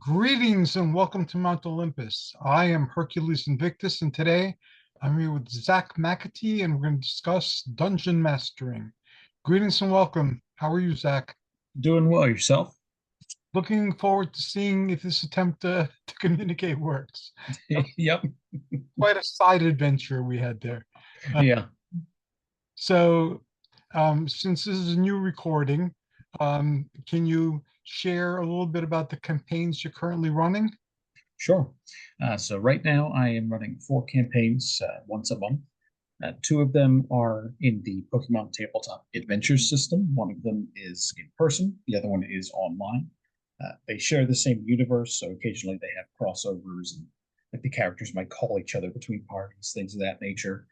Greetings and welcome to Mount Olympus. I am Hercules Invictus, and today I'm here with Zack McAtee, and we're going to discuss dungeon mastering. Greetings and welcome. How are you, Zack? Doing well yourself? Looking forward to seeing if this attempt to communicate works. Yep. Quite a side adventure we had there. Uh, Yeah, so, since this is a new recording, can you share a little bit about the campaigns you're currently running? sure. So right now I am running four campaigns once a month. Two of them are in the Pokemon Tabletop Adventures system. One of them is in person. The other one is online. They share the same universe, so occasionally they have crossovers and like the characters might call each other between parties, things of that nature.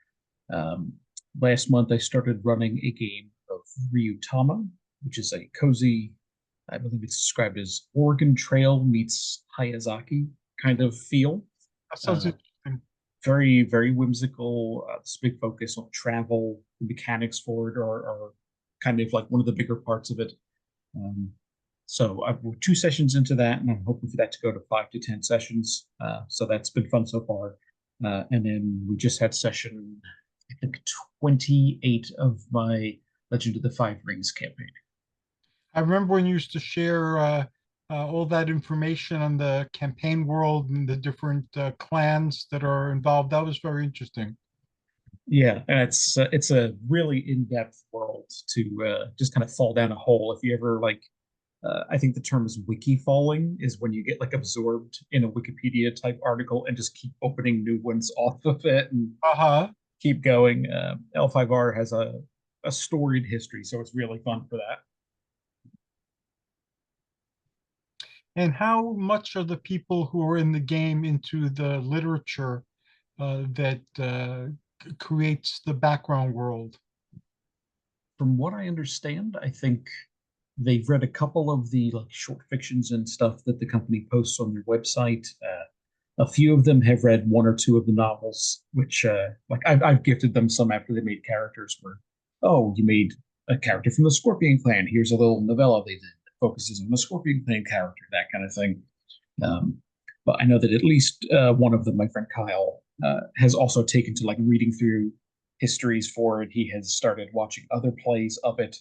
Um, Last month I started running a game of Ryutama, which is a cozy, I believe it's described as Oregon Trail meets Hayazaki kind of feel. That sounds Uh, interesting. Very, very whimsical. This big focus on travel. The mechanics for it are kind of like one of the bigger parts of it. Um, so we're two sessions into that, and I'm hoping for that to go to 5 to 10 sessions. So that's been fun so far. And then we just had session, I think, 28 of my Legend of the Five Rings campaign. I remember when you used to share all that information on the campaign world and the different clans that are involved. That was very interesting. Yeah, and it's a really in-depth world to just kind of fall down a hole. If you ever like, I think the term is wiki falling, is when you get like absorbed in a Wikipedia type article and just keep opening new ones off of it and Uh-huh. keep going. L5R has a storied history, so it's really fun for that. And how much are the people who are in the game into the literature that creates the background world? From what I understand, I think they've read a couple of the like short fictions and stuff that the company posts on their website. A few of them have read one or two of the novels, which like I've gifted them some after they made characters. Where, oh, you made a character from the Scorpion Clan. Here's a little novella they did that focuses on the Scorpion Clan character, that kind of thing. Um, but I know that at least one of them, my friend Kyle, has also taken to like reading through histories for it. He has started watching other plays of it,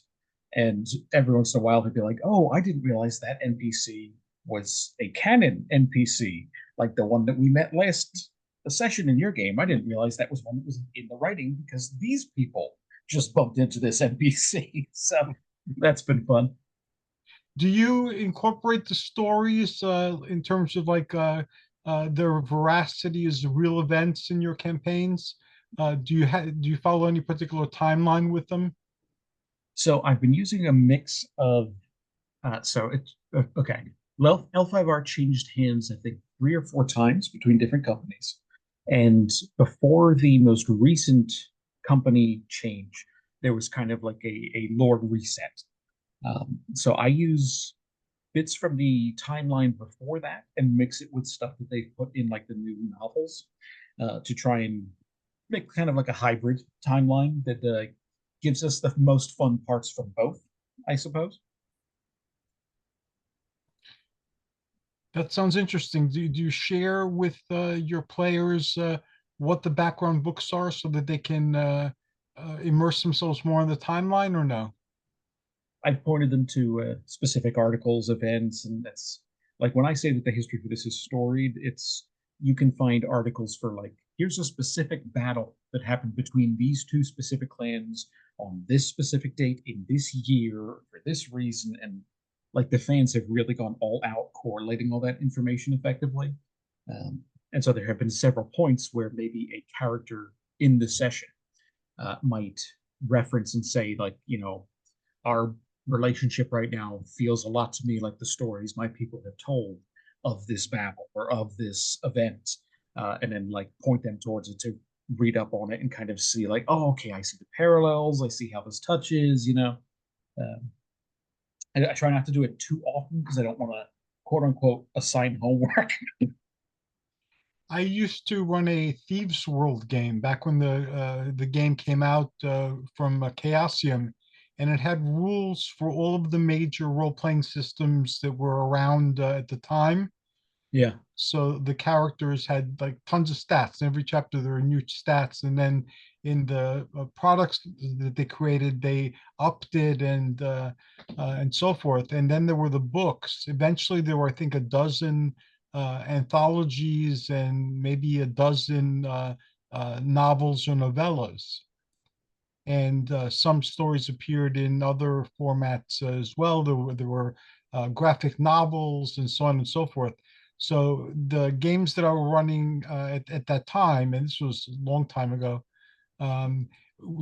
and every once in a while he'd be like, "Oh, I didn't realize that NPC was a canon NPC, like the one that we met last session in your game. I didn't realize that was one that was in the writing because these people just bumped into this NPC." So that's been fun. Do you incorporate the stories in terms of like their veracity as real events in your campaigns? Do you follow any particular timeline with them? So I've been using a mix of so it's okay. L5R changed hands, I think, 3 or 4 times between different companies. And before the most recent company change, there was kind of like a lore reset. So I use bits from the timeline before that and mix it with stuff that they've put in like the new novels to try and make kind of like a hybrid timeline that gives us the most fun parts from both, I suppose. That sounds interesting. Do you share with your players what the background books are so that they can immerse themselves more in the timeline, or no? I've pointed them to specific articles, events, and that's like when I say that the history for this is storied, it's you can find articles for like here's a specific battle that happened between these two specific clans on this specific date in this year for this reason, and like the fans have really gone all out correlating all that information effectively. And so there have been several points where maybe a character in the session might reference and say like our relationship right now feels a lot to me like the stories my people have told of this battle or of this event, and then like point them towards it to read up on it and kind of see like, oh, okay, I see the parallels, I see how this touches. Um, I try not to do it too often because I don't want to quote unquote assign homework. I used to run a Thieves World game back when the game came out from Chaosium, and it had rules for all of the major role-playing systems that were around at the time. Yeah. So the characters had like tons of stats. In every chapter, there were new stats, and then in the products that they created, they upped it and so forth. And then there were the books. Eventually, there were, I think, a dozen anthologies and maybe a dozen novels or novellas. And some stories appeared in other formats as well. There were graphic novels and so on and so forth. So the games that I were running at that time, and this was a long time ago, um,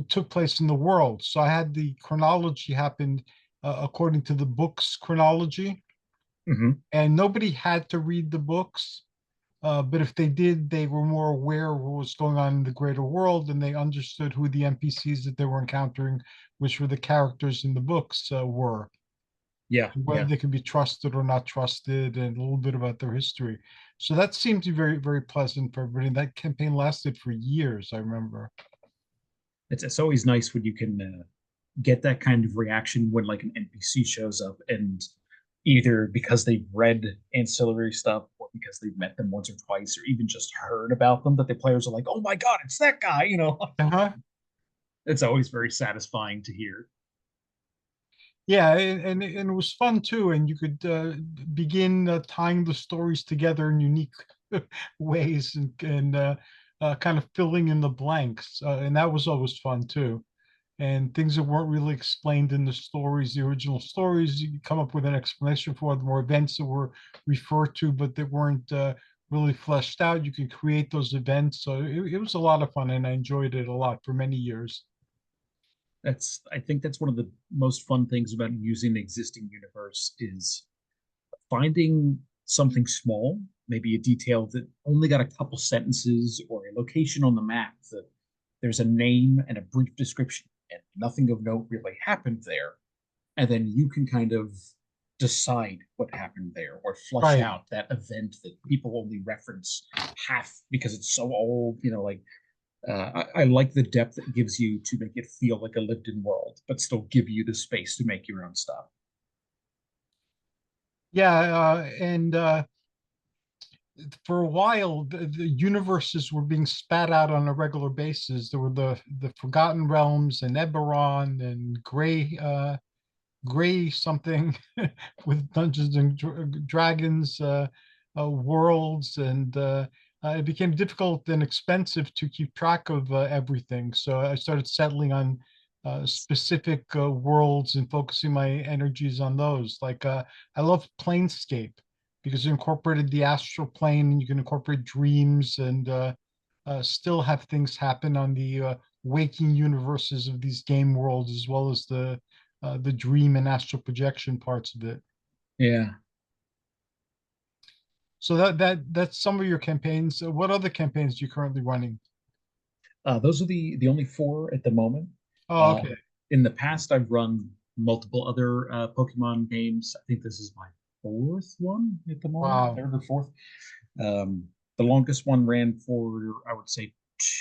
took place in the world. So I had the chronology happened according to the book's chronology, Hmm. and nobody had to read the books. But if they did, they were more aware of what was going on in the greater world, and they understood who the NPCs that they were encountering, which were the characters in the books, were, Yeah. whether Yeah. they could be trusted or not trusted, and a little bit about their history. So that seemed to be very, very pleasant for everybody. And that campaign lasted for years, I remember. It's always nice when you can get that kind of reaction when like an NPC shows up, and either because they've read ancillary stuff or because they've met them once or twice or even just heard about them, that the players are like, "Oh my god, it's that guy!" You know, Uh-huh. it's always very satisfying to hear. Yeah, and it was fun too, and you could begin tying the stories together in unique ways and kind of filling in the blanks, and that was always fun too. And things that weren't really explained in the stories, the original stories, you could come up with an explanation for them, or events that were referred to but that weren't really fleshed out. You could create those events, so it was a lot of fun, and I enjoyed it a lot for many years. That's I think that's one of the most fun things about using the existing universe is finding something small, maybe a detail that only got a couple sentences or a location on the map that there's a name and a brief description and nothing of note really happened there. And then you can kind of decide what happened there or flush Right. out that event that people only reference half because it's so old, you know, like I like the depth it gives you to make it feel like a lived in world, but still give you the space to make your own stuff. Yeah, and for a while, the universes were being spat out on a regular basis. There were the Forgotten Realms and Eberron and Gray something with Dungeons and Dragons worlds, and it became difficult and expensive to keep track of everything. So I started settling on specific worlds and focusing my energies on those. Like I love Planescape because it incorporated the astral plane, and you can incorporate dreams and still have things happen on the waking universes of these game worlds, as well as the dream and astral projection parts of it. Yeah. So that's some of your campaigns. What other campaigns are you currently running? Those are the only four at the moment. Oh, Uh, okay. in the past, I've run multiple other Pokemon games. I think this is my fourth one at the moment, Wow. third or fourth. Um, the longest one ran for, I would say,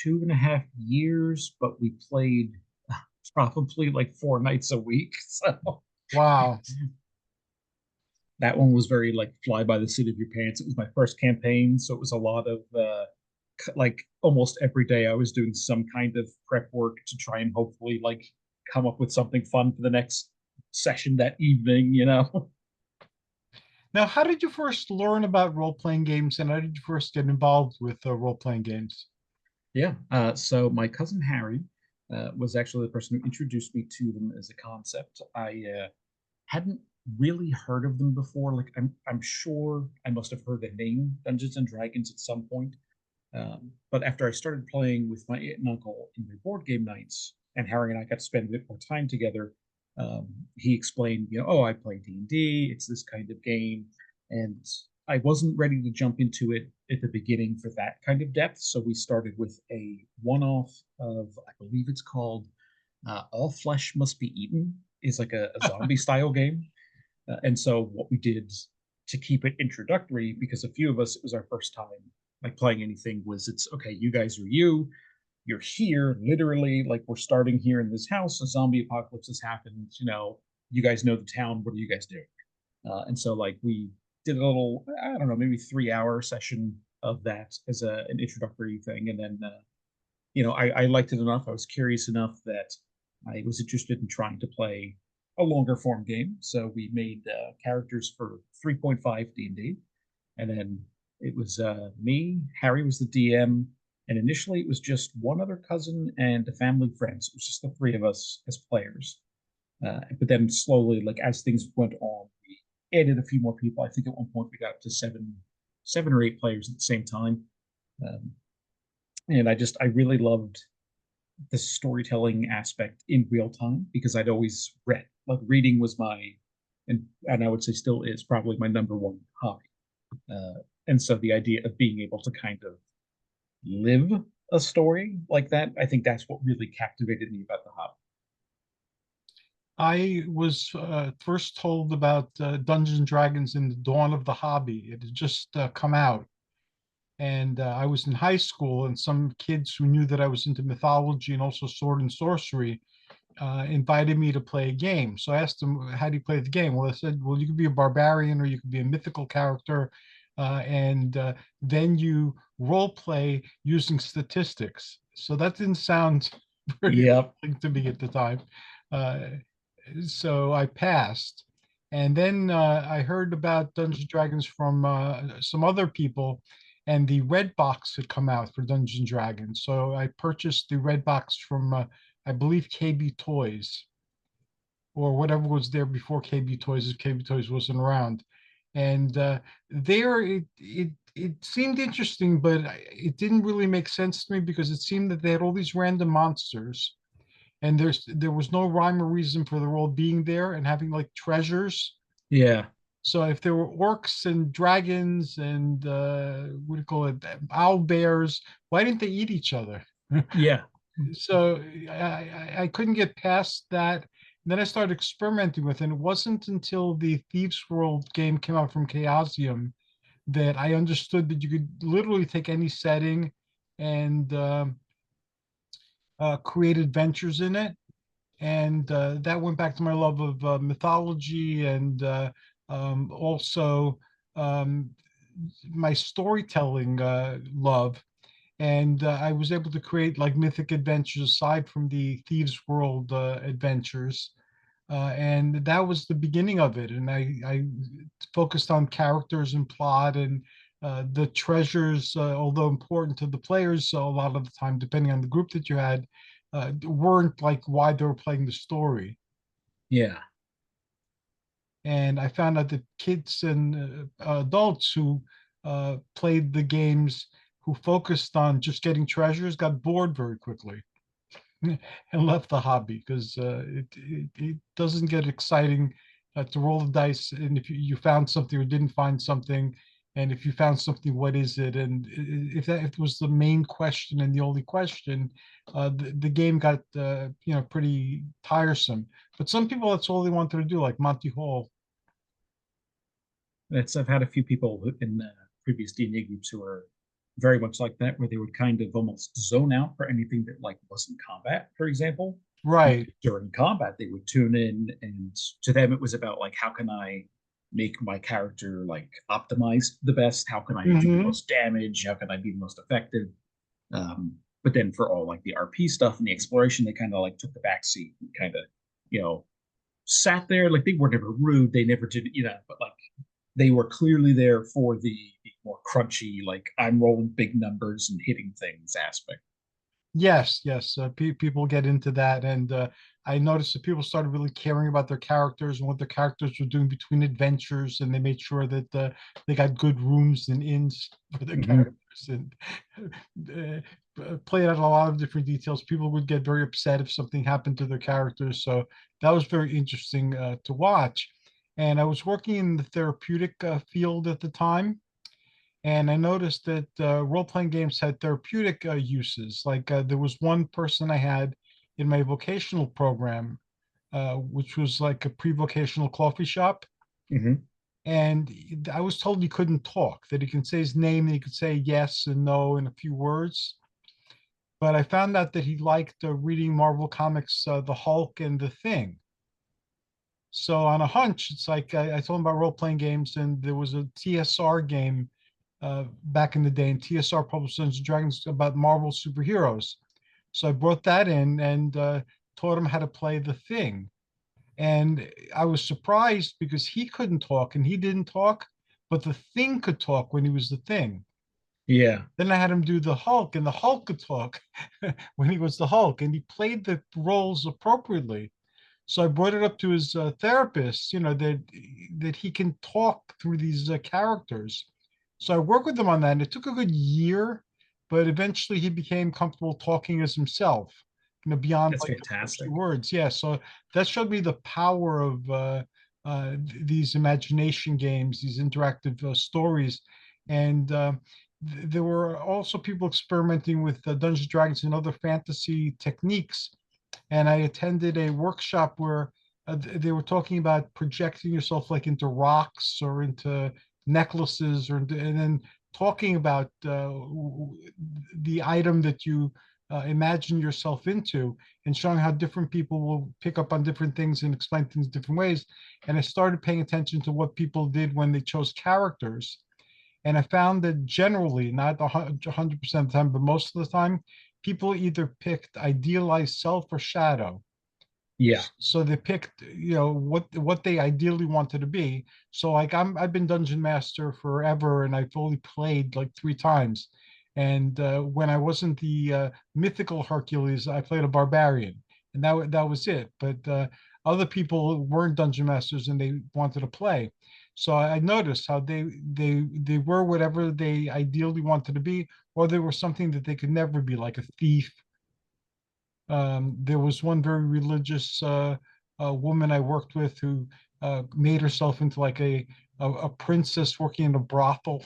2.5 years, but we played probably like 4 nights a week. So Wow. that one was very like fly by the seat of your pants. It was my first campaign, so it was a lot of like almost every day I was doing some kind of prep work to try and hopefully like come up with something fun for the next session that evening, you know. Now, how did you first learn about role-playing games, and how did you first get involved with role-playing games? Yeah. So my cousin Harry was actually the person who introduced me to them as a concept. I hadn't really heard of them before. Like I'm sure I must have heard the name Dungeons and Dragons at some point. But after I started playing with my aunt and uncle in their board game nights, and Harry and I got to spend a bit more time together, he explained, you know, oh, I play D&D. It's this kind of game, and I wasn't ready to jump into it at the beginning for that kind of depth. So we started with a one-off of, I believe it's called All Flesh Must Be Eaten. Is like a zombie style game. And so what we did to keep it introductory, because a few of us, it was our first time like playing anything, was it's okay, you guys are you're here, literally, like we're starting here in this house, a zombie apocalypse has happened, you know, you guys know the town, what are you guys doing? And so like we did a little, I don't know, maybe 3 hour session of that as an introductory thing. And then, I liked it enough. I was curious enough that I was interested in trying to play a longer form game. So we made characters for 3.5 D&D. And then it was me, Harry was the DM, and initially it was just one other cousin and a family friend. So it was just the three of us as players. But then slowly, like as things went on, we added a few more people. I think at one point we got up to seven or eight players at the same time. Um, and I really loved the storytelling aspect in real time because I'd always read. Like reading was and I would say still is probably my number one hobby. And so the idea of being able to kind of live a story like that, I think that's what really captivated me about the hobby. I was first told about Dungeons and Dragons in the dawn of the hobby. It had just come out, and I was in high school, and some kids who knew that I was into mythology and also sword and sorcery invited me to play a game. So I asked them, "How do you play the game?" Well, they said, "Well, you could be a barbarian or you could be a mythical character, and then you role play using statistics." So that didn't sound very Yep. appealing to me at the time. Uh, so I passed. And then I heard about Dungeons and Dragons from some other people, and the red box had come out for Dungeons and Dragons. So I purchased the red box from, I believe, KB Toys or whatever was there before KB Toys, if KB Toys wasn't around. And there it seemed interesting, but it didn't really make sense to me because it seemed that they had all these random monsters and there was no rhyme or reason for the all being there and having like treasures. Yeah. So if there were orcs and dragons and what do you call it, owl bears, why didn't they eat each other? Yeah. So I couldn't get past that. And then I started experimenting with it. And it wasn't until the Thieves World game came out from Chaosium that I understood that you could literally take any setting and create adventures in it. And that went back to my love of mythology and also um, my storytelling love. And I was able to create like mythic adventures aside from the Thieves World adventures. And that was the beginning of it. And I focused on characters and plot and the treasures, although important to the players, so a lot of the time, depending on the group that you had, weren't like why they were playing the story. Yeah. And I found out that kids and adults who played the games, who focused on just getting treasures, got bored very quickly and left the hobby because it doesn't get exciting to roll the dice. And if you found something or didn't find something, and if you found something, what is it? And if it was the main question and the only question, the game got pretty tiresome. But some people, that's all they wanted to do, like Monty Hall. I've had a few people in previous D&D groups who are very much like that, where they would kind of almost zone out for anything that like wasn't combat, for example. And Right. during combat, they would tune in, and to them, it was about like, how can I make my character like optimized the best? How can I do the Hmm. most damage? How can I be the most effective? But then for all like the RP stuff and the exploration, they kind of like took the back seat and kind of, you know, sat there. Like they were never rude. They never did, but like they were clearly there for the more crunchy, like I'm rolling big numbers and hitting things aspect. Yes, yes. People get into that, and I noticed that people started really caring about their characters and what their characters were doing between adventures, and they made sure that they got good rooms and inns for their Mm-hmm. characters, and played out a lot of different details. People would get very upset if something happened to their characters, so that was very interesting to watch. And I was working in the therapeutic field at the time, and I noticed that role-playing games had therapeutic uses. Like there was one person I had in my vocational program, which was like a pre-vocational coffee shop. Mm-hmm. And I was told he couldn't talk, that he can say his name and he could say yes and no in a few words. But I found out that he liked reading Marvel Comics, The Hulk and The Thing. So on a hunch, it's like I told him about role-playing games, and there was a TSR game back in the day, and TSR published Dungeons and Dragons about Marvel superheroes. So I brought that in and taught him how to play the Thing. And I was surprised because he couldn't talk and he didn't talk, but the Thing could talk when he was the Thing. Yeah, Then I had him do the Hulk, and the Hulk could talk when he was the Hulk, and he played the roles appropriately. So I brought it up to his therapist, that he can talk through these characters. So I worked with him on that, and it took a good year, but eventually he became comfortable talking as himself, beyond that's like the first few fantastic. words. Yeah, so that showed me the power of these imagination games, these interactive stories, and there were also people experimenting with Dungeons and Dragons and other fantasy techniques, and I attended a workshop where they were talking about projecting yourself like into rocks or into necklaces, and then talking about the item that you imagine yourself into, and showing how different people will pick up on different things and explain things different ways. And I started paying attention to what people did when they chose characters. And I found that generally, not 100% of the time, but most of the time, people either picked idealized self or shadow. Yeah, So they picked, what they ideally wanted to be. So like I've been dungeon master forever, and I've only played like 3 times. And when I wasn't the mythical Hercules, I played a barbarian, and that was it. But other people weren't dungeon masters and they wanted to play. So I noticed how they were whatever they ideally wanted to be, or they were something that they could never be, like a thief. There was one very religious woman I worked with who made herself into like a princess working in a brothel.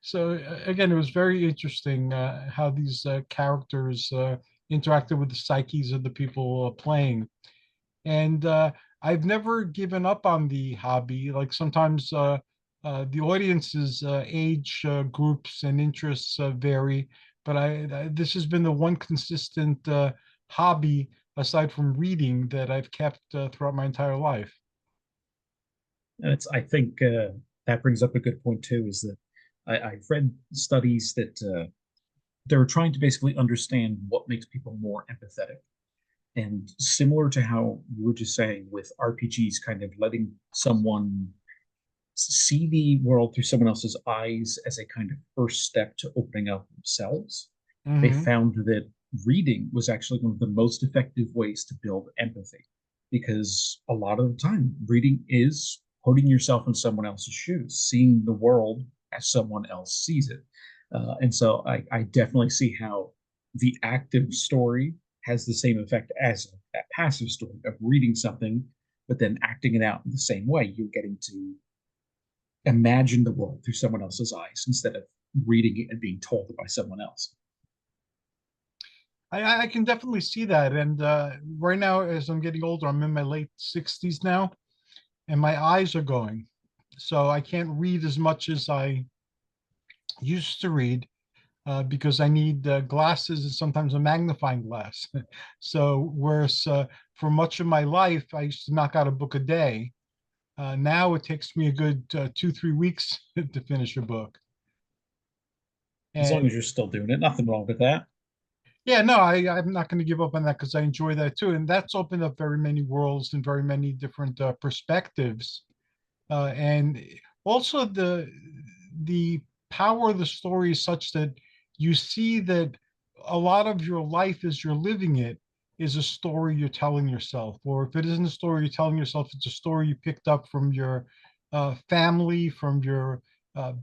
So again, it was very interesting how these characters interacted with the psyches of the people playing. And I've never given up on the hobby. Like sometimes the audience's age groups and interests vary, but this has been the one consistent hobby aside from reading that I've kept throughout my entire life. and it's I think that brings up a good point too. Is that I've read studies that they're trying to basically understand what makes people more empathetic. And similar to how you were just saying with RPGs, kind of letting someone see the world through someone else's eyes as a kind of first step to opening up themselves, they Hmm. found that reading was actually one of the most effective ways to build empathy. Because a lot of the time, reading is putting yourself in someone else's shoes, seeing the world as someone else sees it. And so I definitely see how the active story has the same effect as that passive story of reading something, but then acting it out in the same way. You're getting to imagine the world through someone else's eyes instead of reading it and being told it by someone else. I can definitely see that. And right now, as I'm getting older, I'm in my late 60s now, and my eyes are going. So I can't read as much as I used to read because I need glasses and sometimes a magnifying glass. So whereas for much of my life, I used to knock out a book a day. Now it takes me a good 2, 3 weeks to finish a book. As long And as you're still doing it, nothing wrong with that. yeah, no, I'm not going to give up on that because I enjoy that too. And that's opened up very many worlds and very many different perspectives. And also the power of the story is such that you see that a lot of your life as you're living it is a story you're telling yourself. Or if it isn't a story you're telling yourself, it's a story you picked up from your family, from your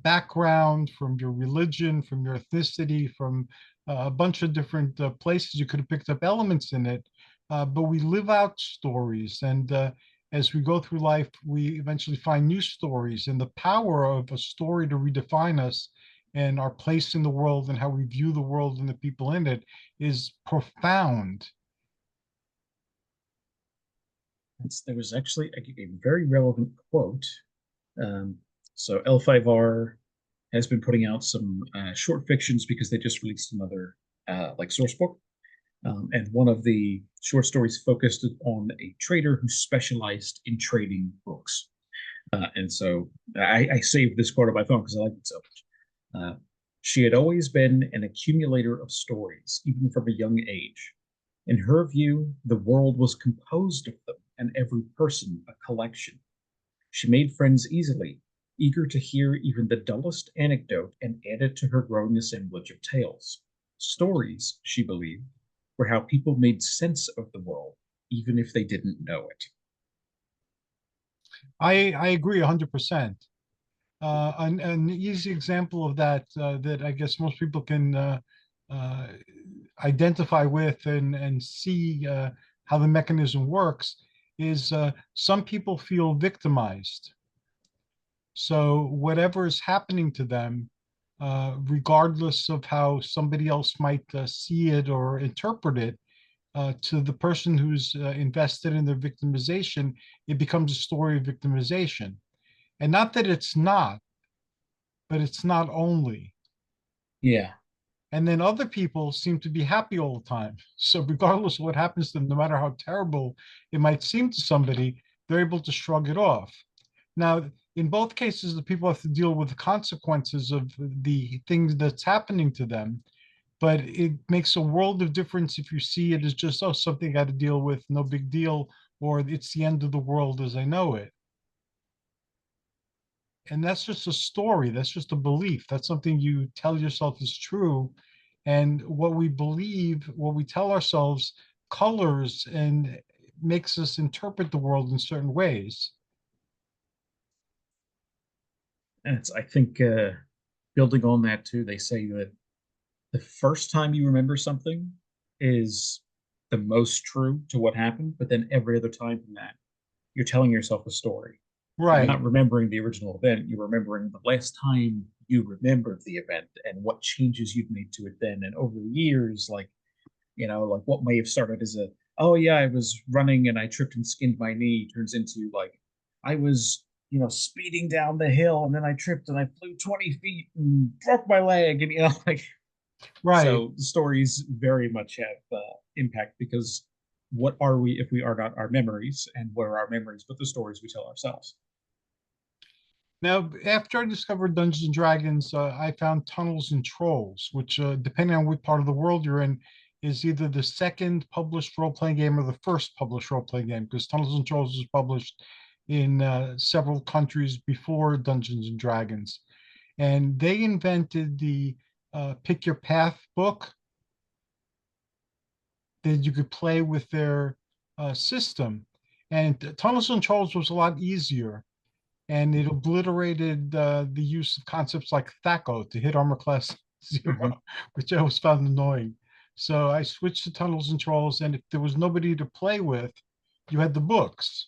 background, from your religion, from your ethnicity, from a bunch of different places. You could have picked up elements in it, but we live out stories, and as we go through life, we eventually find new stories, and the power of a story to redefine us and our place in the world and how we view the world and the people in it is profound. There was actually a very relevant quote. Um, so L5R has been putting out some short fictions because they just released another like source book. And one of the short stories focused on a trader who specialized in trading books. And so I saved this quote on my phone because I liked it so much. She had always been an accumulator of stories, even from a young age. In her view, the world was composed of them, and every person a collection. She made friends easily, eager to hear even the dullest anecdote and add it to her growing assemblage of tales. Stories, she believed, were how people made sense of the world, even if they didn't know it. I agree 100%. An easy example of that that I guess most people can uh, identify with and see how the mechanism works is some people feel victimized. So whatever is happening to them, regardless of how somebody else might see it or interpret it, to the person who's invested in their victimization, it becomes a story of victimization. And not that it's not, but it's not only. Yeah. And then other people seem to be happy all the time. So regardless of what happens to them, no matter how terrible it might seem to somebody, they're able to shrug it off. Now, in both cases, the people have to deal with the consequences of the things that's happening to them. But it makes a world of difference if you see it as just, oh, something I got to deal with, no big deal, or it's the end of the world as I know it. And that's just a story. That's just a belief. That's something you tell yourself is true. And what we believe, what we tell ourselves, colors and makes us interpret the world in certain ways. And it's, I think, building on that too, they say that the first time you remember something is the most true to what happened, but then every other time from that, you're telling yourself a story. You're Right. not remembering the original event, you're remembering the last time you remembered the event and what changes you'd made to it then. And over the years, like, like what may have started as oh yeah, I was running and I tripped and skinned my knee turns into like, I was, speeding down the hill and then I tripped and I flew 20 feet and broke my leg. And, like, Right. so stories very much have impact because what are we if we are not our memories? And what are our memories but the stories we tell ourselves? Now, after I discovered Dungeons and Dragons, I found Tunnels and Trolls, which, depending on what part of the world you're in, is either the second published role-playing game or the first published role-playing game, because Tunnels and Trolls was published in several countries before Dungeons and Dragons. And they invented the Pick Your Path book that you could play with their system. And Tunnels and Trolls was a lot easier and it obliterated the use of concepts like THAC0 to hit armor class 0, Mm-hmm. which I always found annoying. So I switched to Tunnels and Trolls, and if there was nobody to play with, you had the books.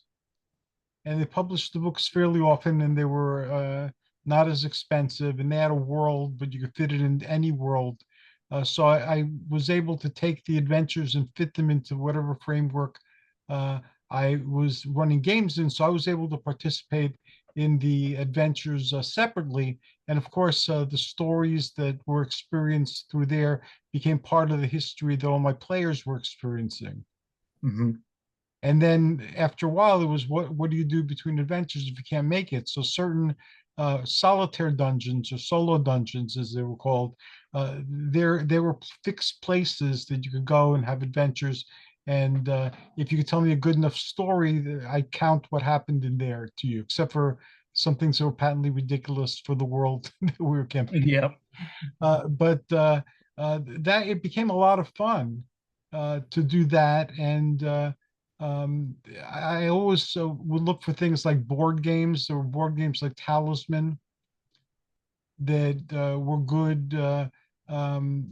And they published the books fairly often, and they were not as expensive, and they had a world, but you could fit it in any world. So I was able to take the adventures and fit them into whatever framework uh, I was running games in. So I was able to participate in the adventures separately. And of course, the stories that were experienced through there became part of the history that all my players were experiencing. Mm-hmm. And then after a while, it was what do you do between adventures if you can't make it? So certain solitaire dungeons or solo dungeons, as they were called, there were fixed places that you could go and have adventures. And if you could tell me a good enough story, I count what happened in there to you, except for some things that were patently ridiculous for the world that we were campaigning. Yeah. But that it became a lot of fun to do that, and um, I always would look for things like board games. There were board games like Talisman that were good um,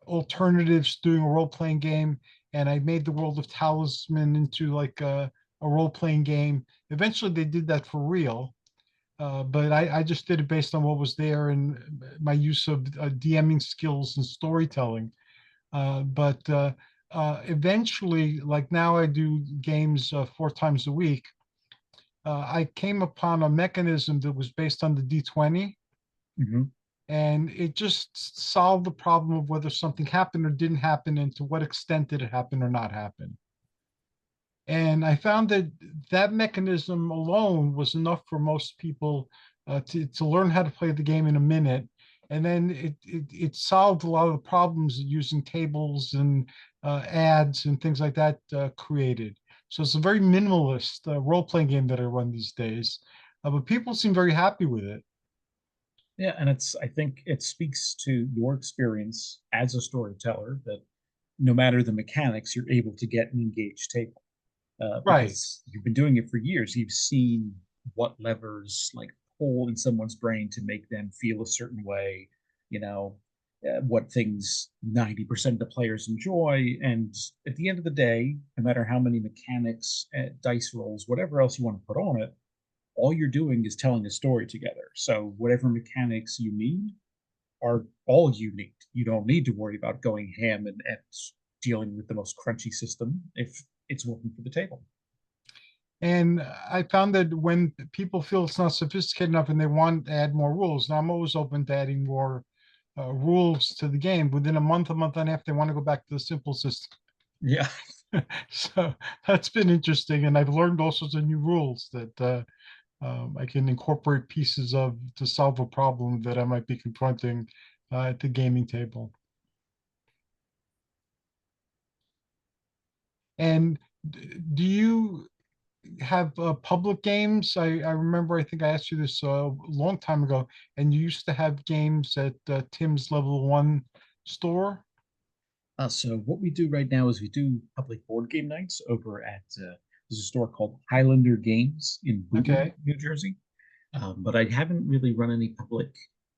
alternatives to doing a role-playing game, and I made the world of Talisman into like a role-playing game. Eventually, they did that for real, but I just did it based on what was there and my use of DMing skills and storytelling. But eventually, like now, I do games 4 times a week. I came upon a mechanism that was based on the D20, Mm-hmm. and it just solved the problem of whether something happened or didn't happen, and to what extent did it happen or not happen. And I found that that mechanism alone was enough for most people to learn how to play the game in a minute. And then it solved a lot of the problems that using tables and ads and things like that created. So it's a very minimalist role-playing game that I run these days. But people seem very happy with it. Yeah, and I think it speaks to your experience as a storyteller that no matter the mechanics, you're able to get an engaged table Right. because you've been doing it for years. You've seen what levers like pull in someone's brain to make them feel a certain way, you know, what things 90% of the players enjoy. And at the end of the day, no matter how many mechanics, dice rolls, whatever else you want to put on it, all you're doing is telling a story together. So whatever mechanics you need are all you need. You don't need to worry about going ham and dealing with the most crunchy system if it's working for the table. And I found that when people feel it's not sophisticated enough and they want to add more rules, and I'm always open to adding more rules to the game. Within a month and a half, they want to go back to the simple system. Yeah. So that's been interesting, and I've learned all sorts of new rules that I can incorporate pieces of to solve a problem that I might be confronting at the gaming table. And do you have public games? I remember, I think I asked you this a long time ago, and you used to have games at Tim's Level 1 store. So what we do right now is we do public board game nights over at there's a store called Highlander Games in Woburn, Okay. New Jersey. But I haven't really run any public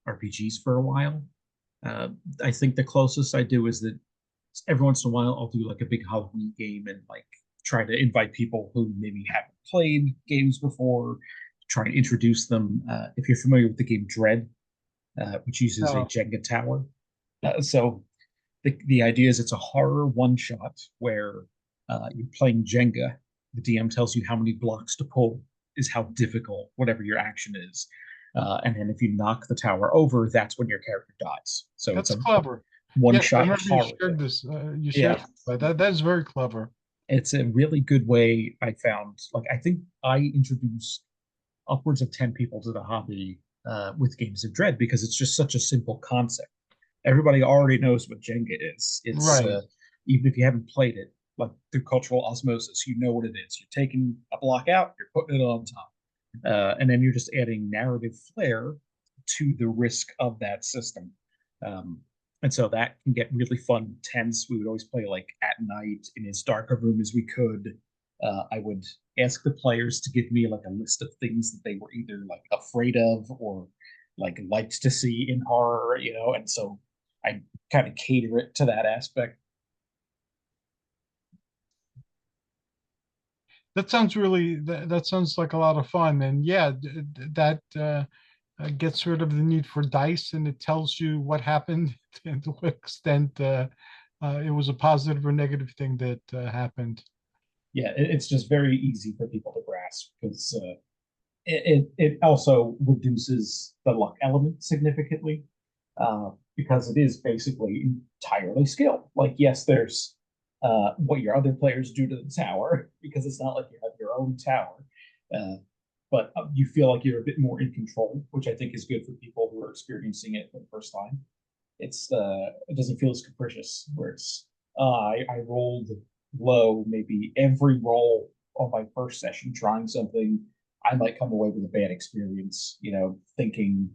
RPGs for a while. Uh, I think the closest I do is that every once in a while I'll do like a big Halloween game and like try to invite people who maybe haven't played games before, try and introduce them. If you're familiar with the game Dread, which uses a Oh, Jenga tower, so the idea is it's a horror one shot where you're playing Jenga. The DM tells you how many blocks to pull is how difficult whatever your action is. And then if you knock the tower over, that's when your character dies. So it's that's a clever. one Yes, I shot remember you horror shared game. this. You shared Yeah, that is very clever. it's a really good way I found. Like, I think I introduced upwards of 10 people to the hobby with Games of Dread because it's just such a simple concept. Everybody already knows what Jenga is. It's Right. even if you haven't played it, like through cultural osmosis, you know what it is. You're taking a block out, you're putting it on top, and then you're just adding narrative flair to the risk of that system. Um, and so that can get really fun, tense. We would always play like at night in as dark a room as we could. I would ask the players to give me like a list of things that they were either like afraid of or like liked to see in horror, and so I kind of cater it to that aspect. That sounds really that sounds like a lot of fun. And yeah, that gets rid of the need for dice, and it tells you what happened and to what extent it was a positive or negative thing that happened. Yeah, it's just very easy for people to grasp because it also reduces the luck element significantly because it is basically entirely skill. Like, yes, there's what your other players do to the tower because it's not like you have your own tower, uh, but you feel like you're a bit more in control, which I think is good for people who are experiencing it for the first time. It doesn't feel as capricious where it's I rolled low maybe every roll on my first session trying something. I might come away with a bad experience, thinking,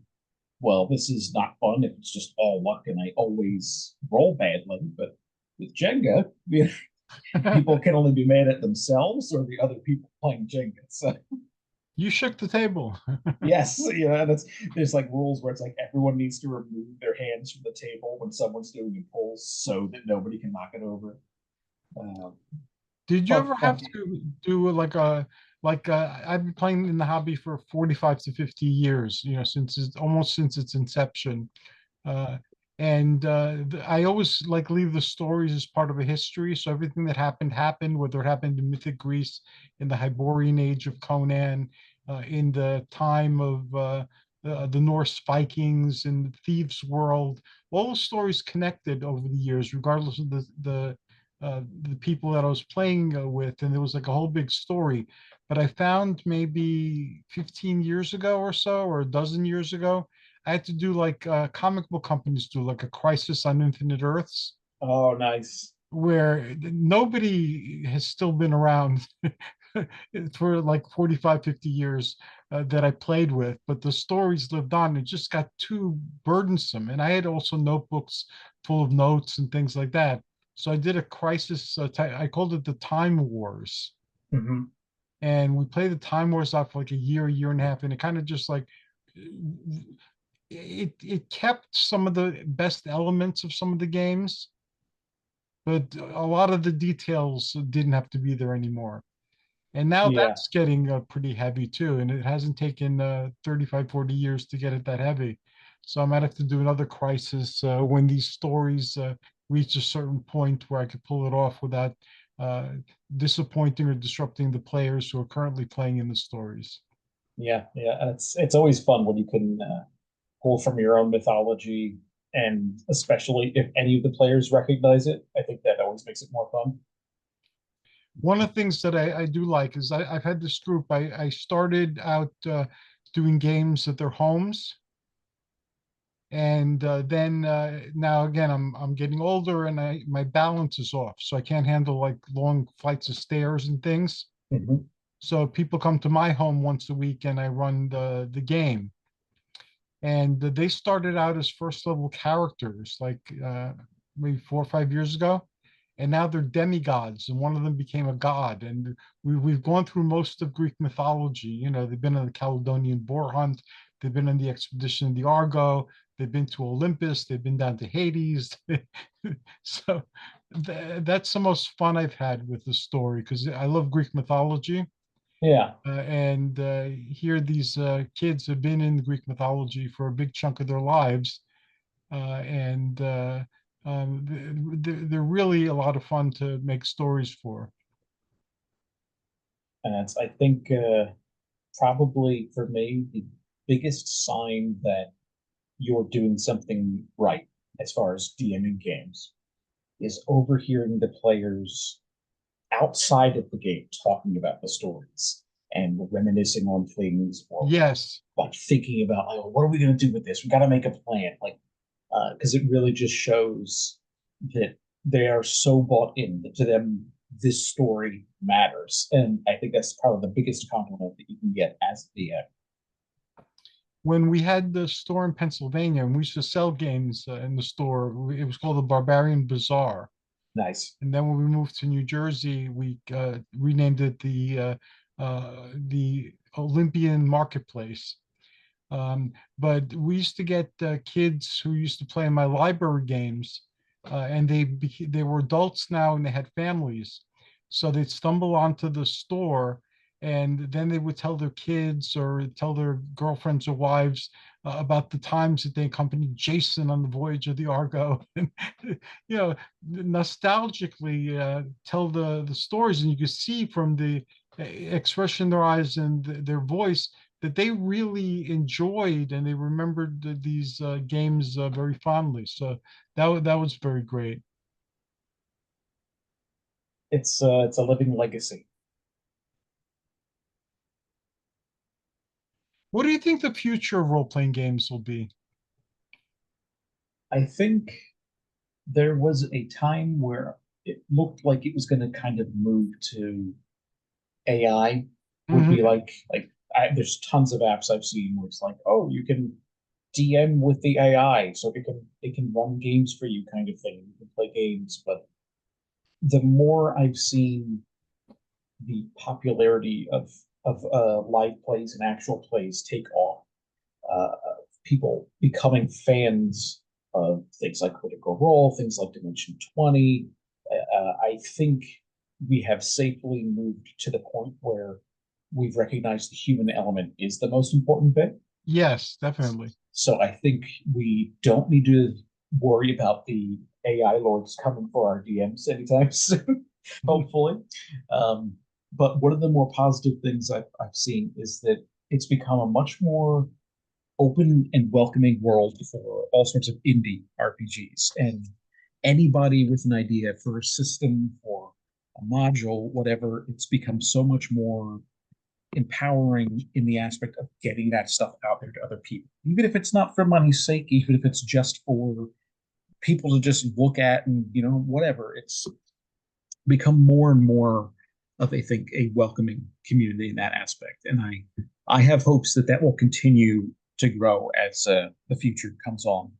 well, this is not fun if it's just all luck and I always roll badly. But with Jenga, people can only be mad at themselves or the other people playing Jenga. So You shook the table. yes, there's like rules where it's like everyone needs to remove their hands from the table when someone's doing impulse so that nobody can knock it over. Um, Did you fun, ever fun have game. to do I've been playing in the hobby for 45 to 50 years, since its inception. Uh, and I always like leave the stories as part of a history. So everything that happened, whether it happened in Mythic Greece, in the Hyborian age of Conan, in the time of the Norse Vikings and Thieves' World. All the stories connected over the years, regardless of the people that I was playing with, and there was like a whole big story. But I found maybe 15 years ago or so, or a dozen years ago, I had to do like comic book companies do like a Crisis on Infinite Earths, Oh, nice. where nobody has still been around for like 45, 50 years that I played with, but the stories lived on. It just got too burdensome. And I had also notebooks full of notes and things like that. So I did a crisis, I called it the Time Wars. Hmm. And we played the Time Wars out for like a year and a half. And it kind of just like, it kept some of the best elements of some of the games, but a lot of the details didn't have to be there anymore. And now Yeah. that's getting pretty heavy too. And it hasn't taken 35, 40 years to get it that heavy. So I might have to do another crisis when these stories reach a certain point where I could pull it off without uh, disappointing or disrupting the players who are currently playing in the stories. Yeah, yeah, and it's always fun when you can pull from your own mythology, and especially if any of the players recognize it, I think that always makes it more fun. One of the things that I do like is I've had this group. I started out doing games at their homes, and then now again I'm getting older and my balance is off, so I can't handle like long flights of stairs and things. Hmm. So people come to my home once a week and I run the game. And they started out as first level characters like maybe 4 or 5 years ago, and now they're demigods, and one of them became a god. And we've gone through most of Greek mythology. You know, they've been on the Caledonian boar hunt, they've been on the expedition of the Argo, they've been to Olympus, they've been down to Hades. So that's the most fun I've had with the story because I love Greek mythology. Yeah, And here these kids have been in Greek mythology for a big chunk of their lives, and they're really a lot of fun to make stories for. and it's I think probably for me the biggest sign that you're doing something right as far as DMing games is overhearing the players outside of the game talking about the stories and reminiscing on things, or Yes, like thinking about like, what are we going to do with this? We got to make a plan, like because it really just shows that they are so bought in that to them this story matters, and I think that's probably the biggest compliment that you can get as a DM. when we had the store in Pennsylvania and we used to sell games in the store, it was called the Barbarian Bazaar. Nice. And then when we moved to New Jersey, we renamed it the Olympian Marketplace. But we used to get kids who used to play in my library games, and they were adults now and they had families, so they'd stumble onto the store, and then they would tell their kids or tell their girlfriends or wives about the times that they accompanied Jason on the voyage of the Argo, and nostalgically tell the stories, and you could see from the expression in their eyes and their voice that they really enjoyed and they remembered these games very fondly. So that was very great. It's a living legacy. What do you think the future of role playing games will be? I think there was a time where it looked like it was going to kind of move to AI would be Hmm. there's tons of apps I've seen where it's like, oh, you can DM with the AI, so it can run games for you, kind of thing. You can play games, but the more I've seen the popularity of live plays and actual plays take off, people becoming fans of things like Critical Role, things like Dimension 20. I think we have safely moved to the point where we've recognized the human element is the most important bit. Yes, definitely. So I think we don't need to worry about the AI lords coming for our DMs anytime soon, hopefully. Um, but one of the more positive things I've seen is that it's become a much more open and welcoming world for all sorts of indie RPGs. And anybody with an idea for a system, for a module, whatever, it's become so much more empowering in the aspect of getting that stuff out there to other people. Even if it's not for money's sake, even if it's just for people to just look at and, whatever, it's become more and more of, I think, a welcoming community in that aspect. And I have hopes that that will continue to grow as the future comes on.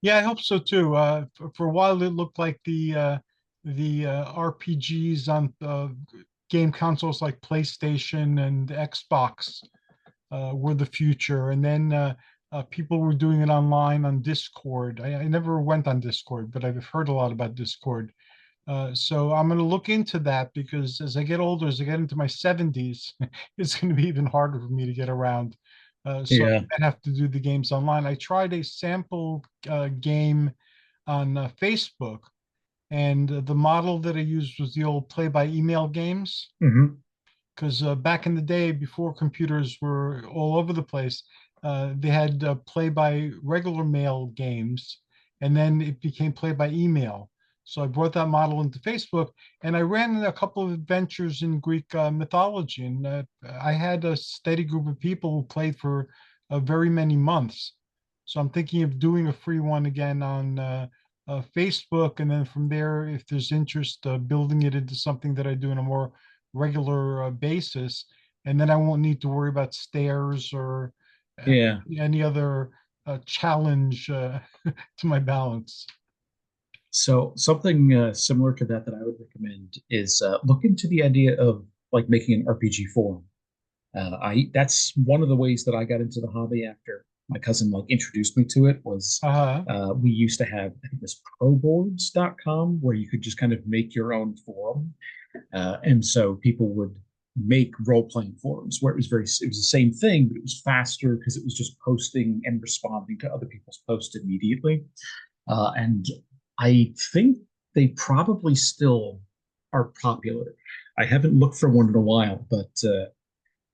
Yeah, I hope so too. For a while, it looked like the RPGs on game consoles like PlayStation and Xbox were the future, and then people were doing it online on Discord. I never went on Discord, but I've heard a lot about Discord. So I'm going to look into that because as I get older, as I get into my 70s, it's going to be even harder for me to get around. So Yeah. I have to do the games online. I tried a sample game on Facebook, and the model that I used was the old play-by-email games. Mm-hmm. Because back in the day, before computers were all over the place, they had play by regular mail games, and then it became play by email. So I brought that model into Facebook, and I ran a couple of adventures in Greek mythology, and I had a steady group of people who played for very many months. So I'm thinking of doing a free one again on Facebook, and then from there, if there's interest, building it into something that I do in a more regular basis, and then I won't need to worry about stairs or uh, Yeah. any other challenge to my balance. So something similar to that I would recommend is look into the idea of like making an RPG forum. I That's one of the ways that I got into the hobby after my cousin like introduced me to it was Uh-huh. we used to have, I think it was proboards.com, where you could just kind of make your own forum. And so people would make role-playing forums where it was the same thing, but it was faster because it was just posting and responding to other people's posts immediately. And I think they probably still are popular. I haven't looked for one in a while, but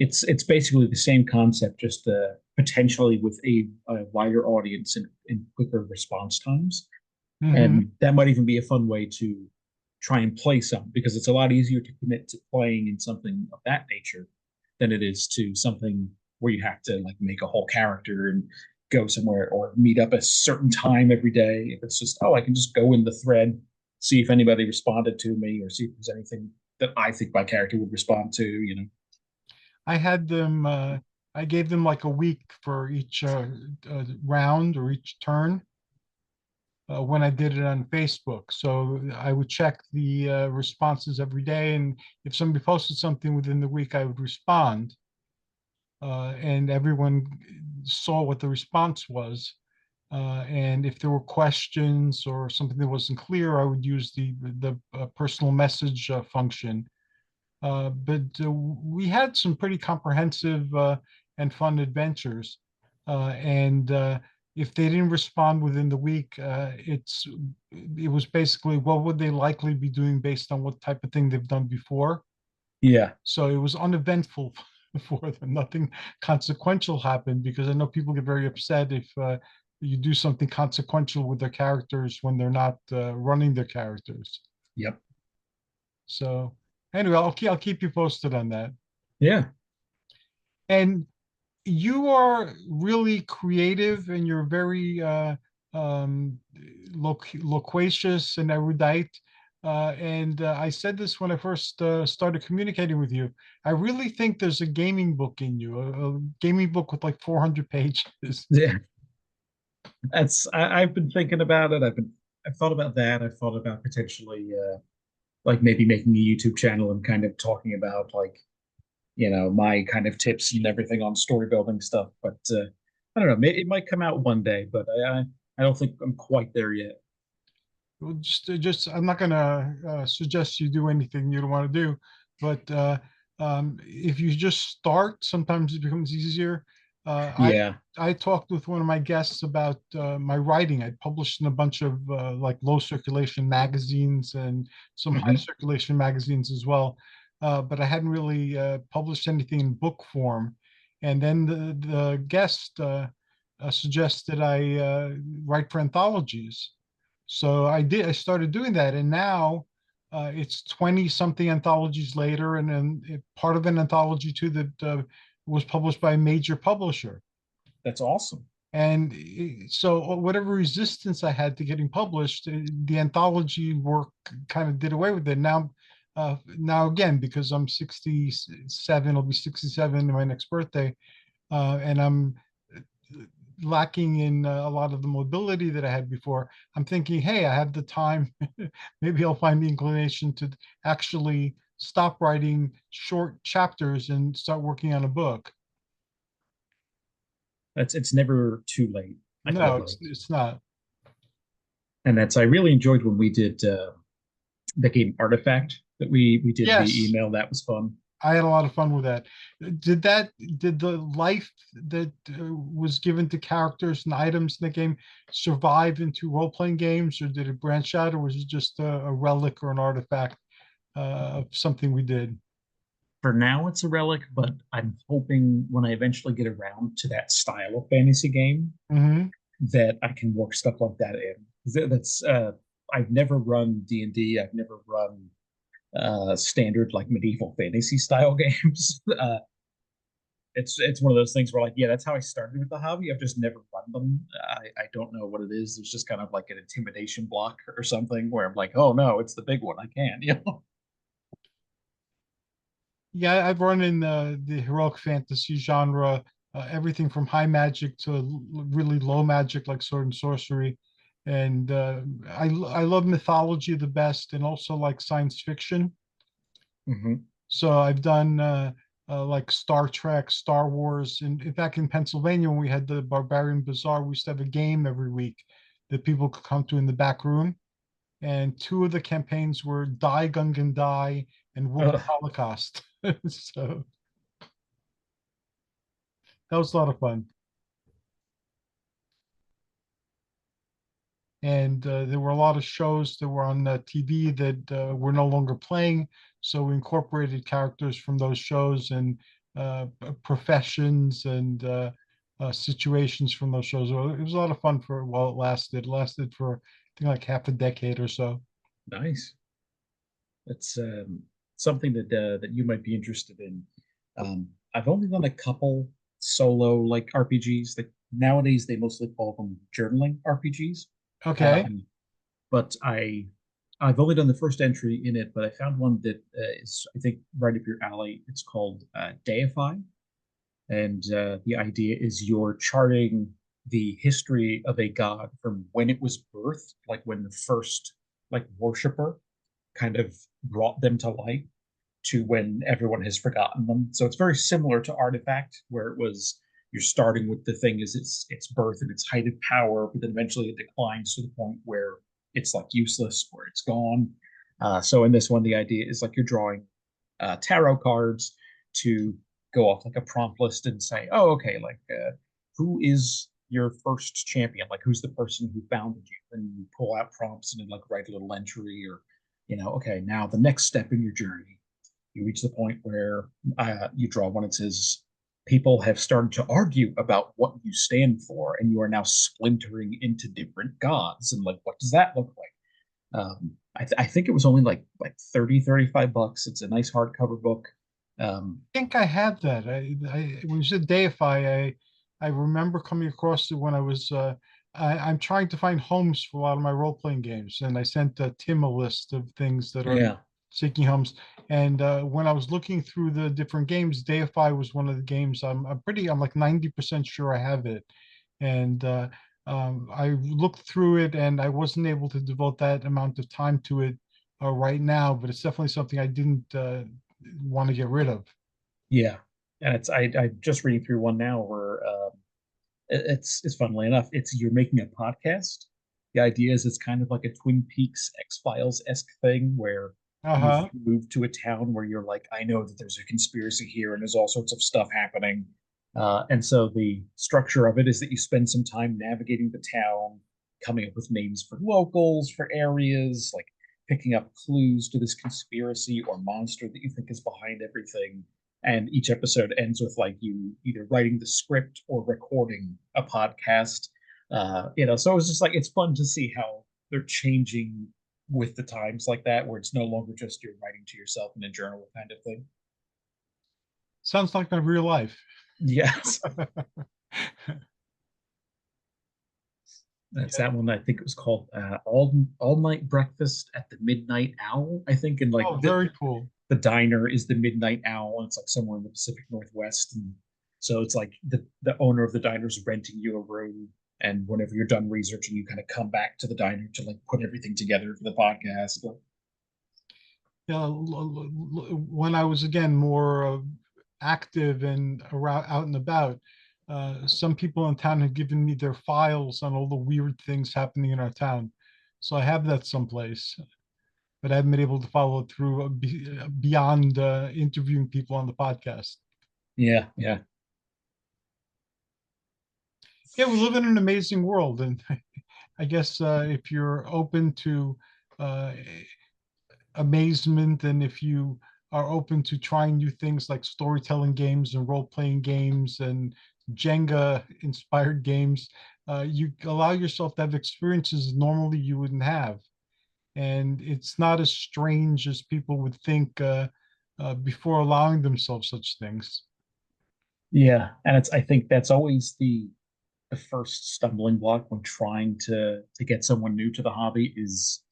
it's basically the same concept, just potentially with a wider audience and quicker response times. Hmm. And that might even be a fun way to try and play some, because it's a lot easier to commit to playing in something of that nature than it is to something where you have to like make a whole character and go somewhere or meet up a certain time every day. If it's just, oh, I can just go in the thread, see if anybody responded to me or see if there's anything that I think my character would respond to. I had them. I gave them like a week for each round or each turn when I did it on Facebook. So I would check the responses every day, and if somebody posted something within the week, I would respond. And everyone saw what the response was. And if there were questions or something that wasn't clear, I would use the personal message function. But we had some pretty comprehensive and fun adventures. And if they didn't respond within the week, it was basically what would they likely be doing based on what type of thing they've done before. Yeah. So it was uneventful for them. Nothing consequential happened because I know people get very upset if you do something consequential with their characters when they're not running their characters. Yep. So anyway, I'll keep you posted on that. Yeah. And you are really creative and you're very um, loquacious and erudite. And I said this when I first started communicating with you. I really think there's a gaming book in you, a gaming book with like 400 pages. Yeah. I've been thinking about it. I've thought about that. I've thought about potentially like maybe making a YouTube channel and kind of talking about like, my kind of tips and everything on story building stuff. But I don't know, maybe it might come out one day, but I don't think I'm quite there yet. Well, just I'm not going to suggest you do anything you don't want to do, but if you just start, sometimes it becomes easier. Uh, I Yeah. I talked with one of my guests about my writing. I published in a bunch of like low circulation magazines and some high Hmm. circulation magazines as well, but I hadn't really published anything in book form. And then the guest suggested I write for anthologies. So I did. I started doing that, and now it's 20 something anthologies later, and then part of an anthology too that was published by a major publisher. That's awesome. And so whatever resistance I had to getting published, the anthology work kind of did away with it. Now again, because I'm 67, I'll be 67 in my next birthday, and I'm lacking in a lot of the mobility that I had before. I'm thinking, hey, I have the time. Maybe I'll find the inclination to actually stop writing short chapters and start working on a book. It's never too late, I feel No, like. it's not. And that's I really enjoyed when we did the game Artifact that we did via Yes, email. That was fun. I had a lot of fun with that. Did the life that was given to characters and items in the game survive into role-playing games, or did it branch out, or was it just a relic or an artifact of something we did? For now, it's a relic, but I'm hoping when I eventually get around to that style of fantasy game Hmm. that I can work stuff like that in. That's I've never run D&D. I've never run standard like medieval fantasy style games. It's one of those things where like yeah, that's how I started with the hobby. I've just never run them. I don't know what it is. There's just kind of like an intimidation block or something where I'm like, oh no, it's the big one. I can, you know. Yeah, I've run in the heroic fantasy genre, everything from high magic to really low magic like sword and sorcery. And I love mythology the best, and also like science fiction. Hmm. So I've done like Star Trek, Star Wars, and back in Pennsylvania when we had the Barbarian Bazaar, we used to have a game every week that people could come to in the back room. And two of the campaigns were Die Gungan Die and Whoopee Holocaust. So that was a lot of fun. And there were a lot of shows that were on TV that were no longer playing. So we incorporated characters from those shows and professions and situations from those shows. It was a lot of fun for while it lasted. It lasted for I think like half a decade or so. Nice. That's something that you might be interested in. I've only done a couple solo like RPGs. Like nowadays, they mostly call them journaling RPGs. Okay. Um, but I've only done the first entry in it, but I found one that is I think right up your alley. It's called Deify, and the idea is you're charting the history of a god from when it was birthed, like when the first like worshiper kind of brought them to light to when everyone has forgotten them. So it's very similar to Artifact, where it was you're starting with the thing is its birth and its height of power, but then eventually it declines to the point where it's like useless, where it's gone. So in this one, the idea is like you're drawing tarot cards to go off like a prompt list and say, oh, okay, like who is your first champion? Like who's the person who founded you? And you pull out prompts and then like write a little entry or, you know, okay, now the next step in your journey, you reach the point where you draw one that says people have started to argue about what you stand for, and you are now splintering into different gods. And like, what does that look like? I think it was only like 30, 35 bucks. It's a nice hardcover book. Think I have that. When you said deify, I remember coming across it when I was I'm trying to find homes for a lot of my role playing games, and I sent Tim a list of things that are Yeah, seeking homes. And when I was looking through the different games, deify was one of the games. I'm like 90% sure I have it, and I looked through it, and I wasn't able to devote that amount of time to it right now. But it's definitely something I didn't want to get rid of. yeah. And it's I just reading through one now where it's funnily enough, it's you're making a podcast. The idea is it's kind of like a Twin Peaks X-Files esque thing where you've Uh-huh. moved to a town where you're like, I know that there's a conspiracy here and there's all sorts of stuff happening. And so the structure of it is that you spend some time navigating the town, coming up with names for locals, for areas, like picking up clues to this conspiracy or monster that you think is behind everything. and each episode ends with like you either writing the script or recording a podcast. So it's just like it's fun to see how they're changing with the times like that, where it's no longer just you're writing to yourself in a journal kind of thing. Sounds like my real life. Yes. That's Yeah. that one. I think it was called All Night Breakfast at the Midnight Owl. I think, and like Oh, very cool. the diner is the Midnight Owl, and it's like somewhere in the Pacific Northwest, and so it's like the owner of the diner is renting you a room, and whenever you're done researching, you kind of come back to the diner to like put everything together for the podcast. Yeah, when I was again more active and around out and about, some people in town had given me their files on all the weird things happening in our town. So I have that someplace, but I haven't been able to follow it through beyond interviewing people on the podcast. Yeah, yeah, Yeah, we live in an amazing world, and I guess if you're open to uh, amazement, and if you are open to trying new things like storytelling games and role-playing games and Jenga inspired games, you allow yourself to have experiences normally you wouldn't have. And it's not as strange as people would think before allowing themselves such things. yeah. And it's I think that's always the first stumbling block when trying to get someone new to the hobby is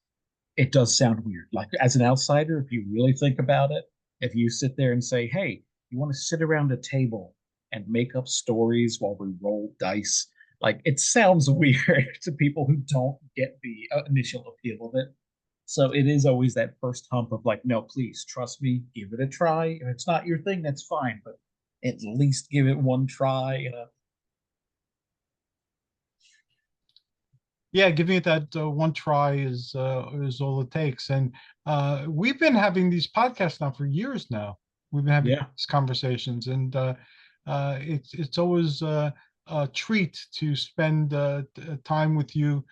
it does sound weird. Like as an outsider, if you really think about it, if you sit there and say, "Hey, you want to sit around a table and make up stories while we roll dice," like it sounds weird to people who don't get the initial appeal of it. So it is always that first hump of like, "No, please trust me, give it a try. If it's not your thing, that's fine, but at least give it one try." Yeah, giving it that one try is all it takes. And we've been having these podcasts now for years now. We've been having Yeah, these conversations, and it's always a treat to spend time with you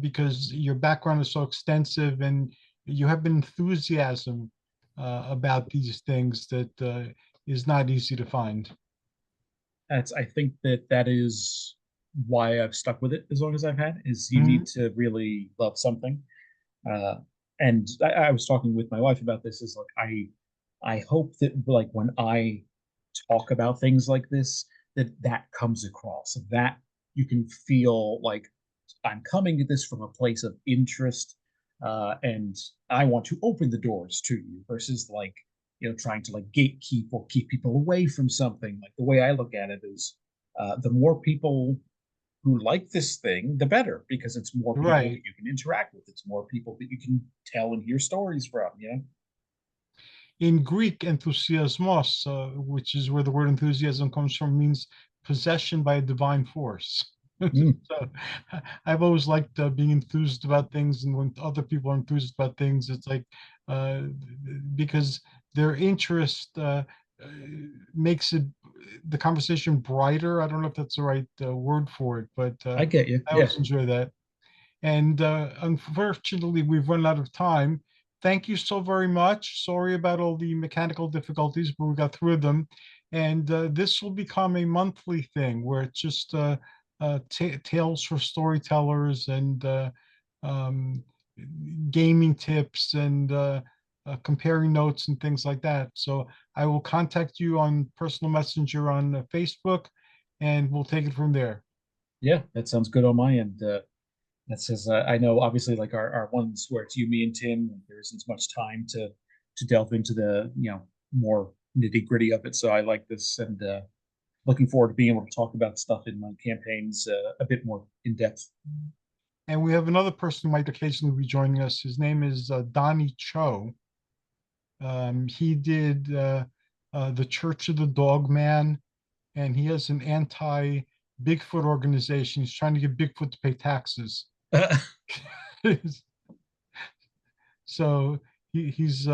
because your background is so extensive, and you have an enthusiasm about these things that is not easy to find. that's I think that is why I've stuck with it as long as I've had is you Mhm. need to really love something. Uh, and I was talking with my wife about this is like I hope that like when I talk about things like this that comes across that you can feel like I'm coming at this from a place of interest and I want to open the doors to you versus like trying to like gatekeep or keep people away from something. Like the way I look at it is the more people who like this thing, the better, because it's more people that Right. you can interact with. It's more people that you can tell and hear stories from. In Greek, enthusiasmos, which is where the word enthusiasm comes from, means possession by a divine force. Mm, So I've always liked being enthused about things, and when other people are enthused about things, it's like uh, because their interest uh, makes it the conversation brighter. I don't know if that's the right word for it, but I get you. I Yeah. always enjoy that. And unfortunately, we've run out of time. Thank you so very much. Sorry about all the mechanical difficulties, but we got through them. And this will become a monthly thing where it's just tales for storytellers and um, gaming tips and comparing notes and things like that. So I will contact you on personal messenger on Facebook, and we'll take it from there. Yeah. That sounds good on my end. That says I know obviously like our ones where it's you, me, and Tim. There isn't as much time to delve into the more nitty gritty of it. So I like this and looking forward to being able to talk about stuff in my campaigns a bit more in depth. And we have another person who might occasionally be joining us. His name is Donnie Cho. He did the Church of the Dog Man, and he has an anti Bigfoot organization. He's trying to get Bigfoot to pay taxes. So he's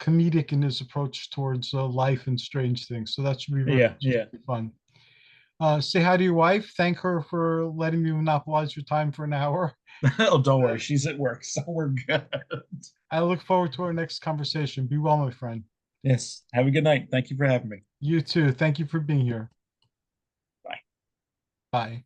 comedic in his approach towards life and strange things. So that Yeah, should yeah. be fun. Say hi to your wife. Thank her for letting me monopolize your time for an hour. Oh, don't worry, she's at work, so we're good. I look forward to our next conversation. Be well, my friend. Yes. Have a good night. Thank you for having me. You too. Thank you for being here. Bye. Bye.